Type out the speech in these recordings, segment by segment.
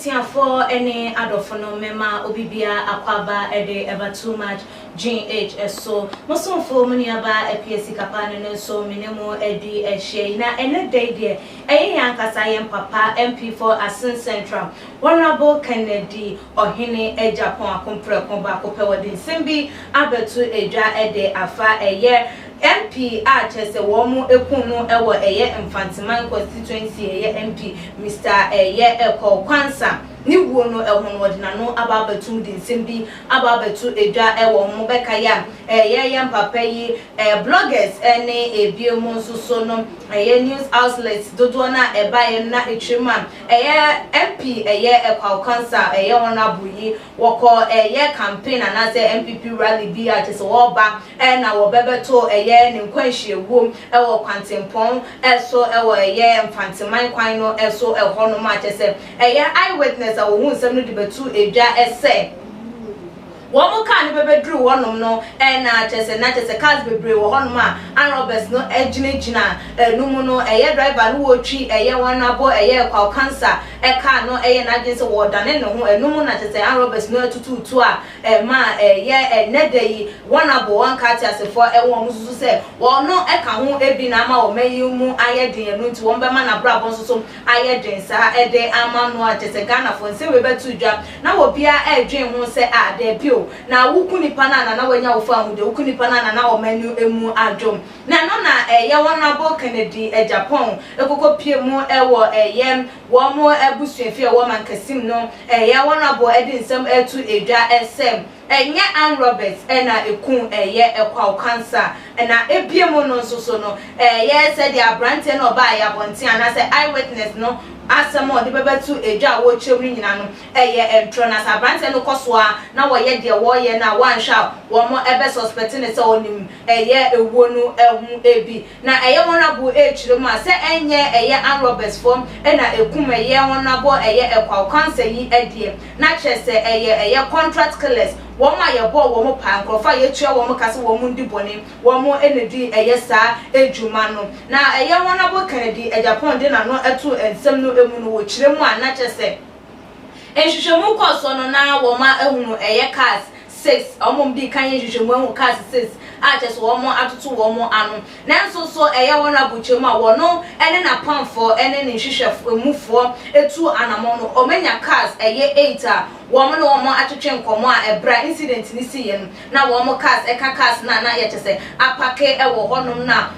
abusiafo ene adofono mema obibia akwaba ede ever too much GHS musonfo muniaba APC kapane no so minimo edi ehye na ene de yankasa yem papa MP4 Asin Central Honorable Kennedy Ohene Ejapon akomprekon ba kopewodin simbi abetu edwa ede afa eye MP chese womu ekunu ewo eye Mfantiman constituency eye MP Mr. eye Eko Kwansa ni wono ehunu odina no ababetu din simbi ababetu edwa ewo mu bekaya eye papa yi bloggers ene ebiemu nsuso no eye news outlets dodo na ebaye na etwema MP eye Eko Kwansa eye wona buyi woko eye campaign anase MPP rally bi chese wo ba na wo bebeto eye ni nkwanhie wom ewo kwantempon eso ewo eye Mfantiman kwan no eso ehono ma chese eye eyewitness a wo hu nsem no de betu edwa ese womo ka ni bebedru wonom no na chese cars bebre wo honom a Roberts no ejina numu no driver no wotwi wanabo kwa cancer ka no na gye se wo dane ne ho numu na chese Roberts no atututu a ma nedayi wanabo wanka ti asefo wo mususu se wo no ka ho ebi na ma wo mayi mu ayeden no nti wo be ma na brabo nso ayeden sa ede ama no a chese Ghana fo nse we betu dwa na wo bia edwen ho se de bio na wukuni panana na wanya wofa ahude wukuni panana na omanu emu adwom na no na Honorable Kennedy Ejapon ekokopie mu ewo wo mo abusuafie wo mankasim no Honorable edinsem etu edwa esem Ann Roberts na ekun Ekwa Cancer na ebiemu no nsoso no said the brand no ba ya bonti ana say eyewitness no asemo de bebetu edwa wo chewri nyina no entro na sa brand no kosoa na wo ye de wo ye na wan sha wo mo ebe suspect ne say onim ewo no ehu ebi na Honorable echire mu ase enye Ann Roberts form na ekum Honorable Ekwa Cancer yi edie na chese contract killers woma ye bo womo pa nkrofa ye tua womo kase womo ndibone womo enedi sa ejuma no na Honorable Kennedy Ejapon de na no etu ensem no emu no wo kire mu anachese enhwehwemu koso no na woma ehunu cars 6 omom di kan enhwehwemu ehu cars 6 chese womo atutu womo anu nanso so Honorable chemu a wono ene na pamfo ene ne nhwehwefo emufo etu anamon no omenya cars 8 a womo no womo atwetwe nkomo a ebra incident ni si ye no na womo cars cars na ye chese apake ewo honom na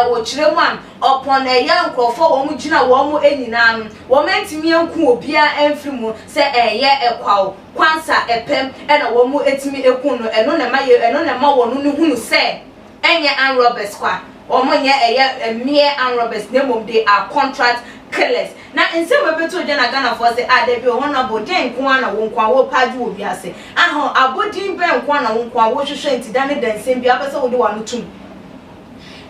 wo kiremu am upon nkrofo womo gina womo enyina no womo antimi enku obia emfrimu se Ekwa Kwansa epem na womo etimi ekun no eno na ma wono ne hunu se enye Ann Roberts kwa womo nye mere Ann Roberts nemom they are contract killers na nse webeto je na Ghana for say adebi Honorable den kwa na wonkwa wo paju obi ase aho abodin be nkwa na wonkwa wo hwehwe ntidane dansem bi apese wo de wano tum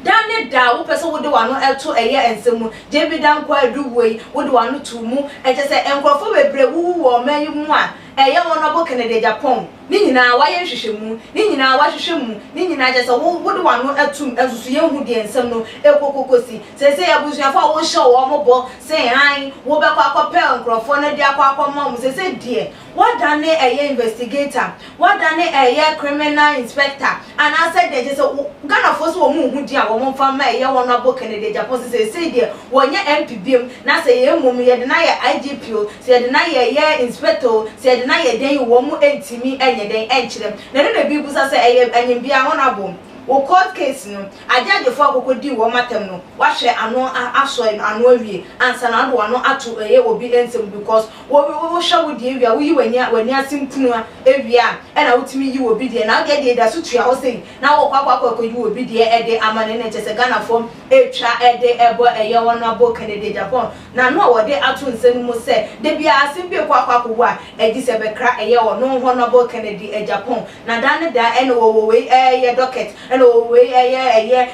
dane da wo pese wo de wano eto ensemu jebi dan kwa aduwoi wo de wano tumu se enkrofo bebre wo mayi mu a Honorable Kennedy Ejapon ni nyina wa ye hwehwemu ni nyina wa hwehwemu ni nyina je se wo de wano atum ensusu ye hu de ensem no ekokokosi se ya busuafo a wo hye wo mobo se han wo be kwa akopel nkrofo na de akwa mu se die what done investigator what done criminal inspector and I said they just Ghana force wo mu hu di a wo mo fa ma Honorable Kennedy Ejapon se die wo nye MPBM na se ye mum ye de na ye IGP se de na ye inspector se de na ye den wo mu entimi enye den enchirem na ne bi busa se enyim bia Honorable wo court case no ajaje fo akokodi wo matem no wa hwe ano aso ano awie ansa na do ano ato obi ensem because wo hwe wo die ewia wo yi wani asimpunu ewia na wotimi yi obi die na ge die da so tua wo sei na wo kwakwa yi obi die de amane ne chese Ghana form etwa de ebo Honorable Kennedy Ejapon na no wo de ato nsem mu se de bia asimpi kwakwa wo a edi se bekra no Honorable Kennedy Ejapon na dan da ene wo we docket no we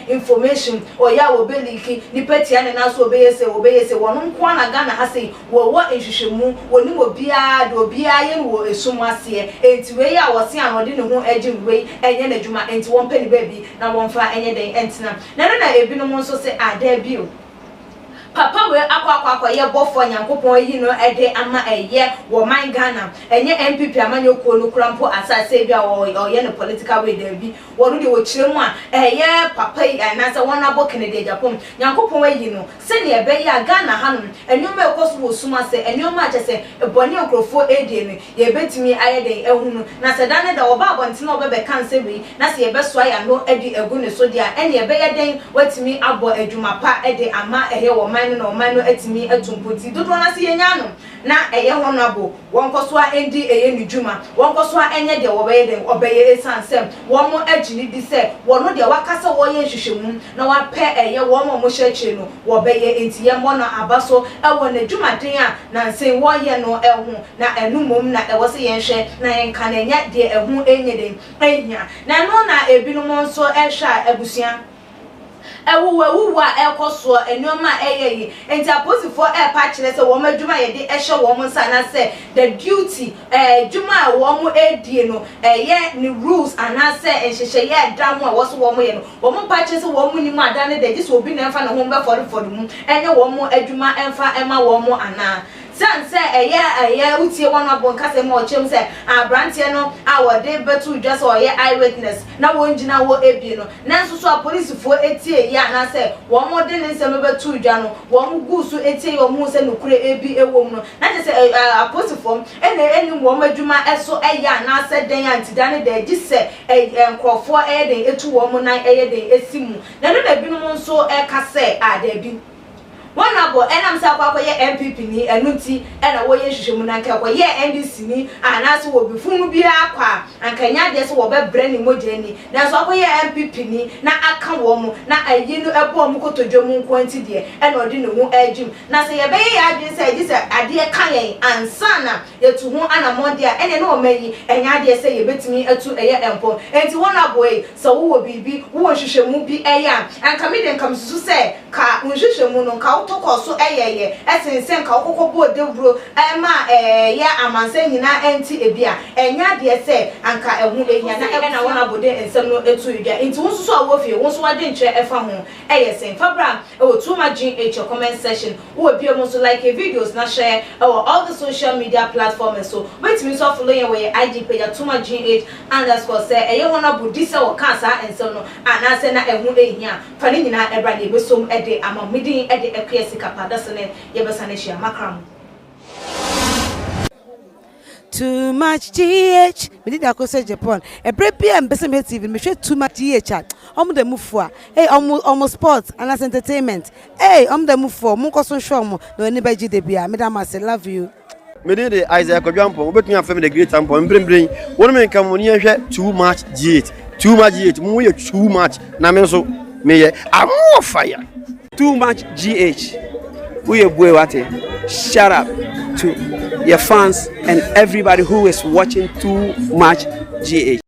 information or ya wo beliki ni peti ane na so obeyese wono nko na Ghana ha sei wo ehwehwemu woni obia de obia ye wo esumu ase enti we ya wo se anode ne ho agim we enye na dwuma enti won pani baby na won fa enye den entina na ebinom nso se ada bio papa we akwa ye bofo nyankopon yi no ede ama eye wo man Ghana enye MPP amanyo kuo no krampo asase bia wo ye no political way there bi wo no de wo kire mu a eye papa yi anasa won abo Kennedy Japon nyankopon yi no se ne ebe ya Ghana hanom enwoma ekoso wo suma se enwoma achese ebone okrofo edie ne ye betimi ayede ehunu na se dane da wo ba abonti na obebe kan se wi na se ye beso ya no edi egu ne so dia ene ebe ye den watimi abo adwuma pa ede ama eye wo man no man no etimi etumpoti dodo na se yenya no na eye hono abo won koso a endi eye ni dwuma won koso a enye de wo be den obeye esansem won mo agini di se wono de wakasa wo ye hwehwemu na wa pe eye won mo hwehwe no wo beye enti ye mo no abaso ewo na dwuma den a na nsen wo ye no ehu na enumom na ewo se ye hwe na yen kan enya de ehu enye den ehia na no na ebinom nso ehwa abusia ewuwa ekoso enoma eyeyi enti aposifo pa kire se wo madwuma ye de ehye wo mo nsa na se the duty dwuma wo mo edie no ni rules ana se enhyehyɛ ye da mo a wo so wo mo ye no wo mo pa kire se wo mo ni mu ada ne de ji so obi na emfa na ho be for mu enye wo mo adwuma emfa ema wo mo ana sanse eye utie won abon kase mo chem se abrantie no a wo de betu dwa se oye eyewitness na wo ngina wo ebie no nanso so police fo etie ya na se wo mo de ne nsem betu dwa no wo mo gusu etie wo mo se nokure ebi ewom no na je se aposifo eni wo madwuma eso eya na se den antidane de gi se enkrofo den etu wo mo nan den esimu na no na binom nso kase da bi Wanabo enam sa kwa ye MPP ni enuti ena wo ye hwehwemu na nka kwa ye NDC ni anaso wo bifunu bi akwa ankanya de so wo be brand ni moje ni na so kwa ye MPP ni na aka wo mu na ayi no ebo mu kotodwemu nko de ena odi ne hu ajim na se ye be ye adwen se agi se ade ka yen ansana yetu hu anamode a ene no mayi enya de se ye betimi atu eye empo enti wanabo e so wo bibi wo hwehwemu bi eya anka me de nkam susu se ka hwehwemu no ka tokoso eyeye esensen ka okokobọ debro ma ya amanse nyina enti ebia enya de se anka ehu ehia na na wona bode ensem no etu edwa enti wonsusu a wofie wonsu wade nkyere efa ho eyesen fabra too much in your comment section wo bia mo so like videos na share all the social media platforms so wait me so follow your IG page too much _, say eye wona bodi se wo ka sa ensem no anase na ehu ehia fa ni nyina ebra na ebesom ede amamidin ede Too much GH. Me did akose Japan. E brepi am person me TV. Me share too much GH. The move for. Hey, almost sports and as entertainment. Hey, the move for. Mo koso show mo. No anybody de bia. Me da ma say love you. Me did the Isaac Kodwampo. Obetumi afem the great tempo. Mbring. Won me nka mo ni hwe too much GH. Too much GH. Mo ye too much. Na me so me ye am fire. Too much GH. We boy what? Shout out to your fans and everybody who is watching Too Much GH.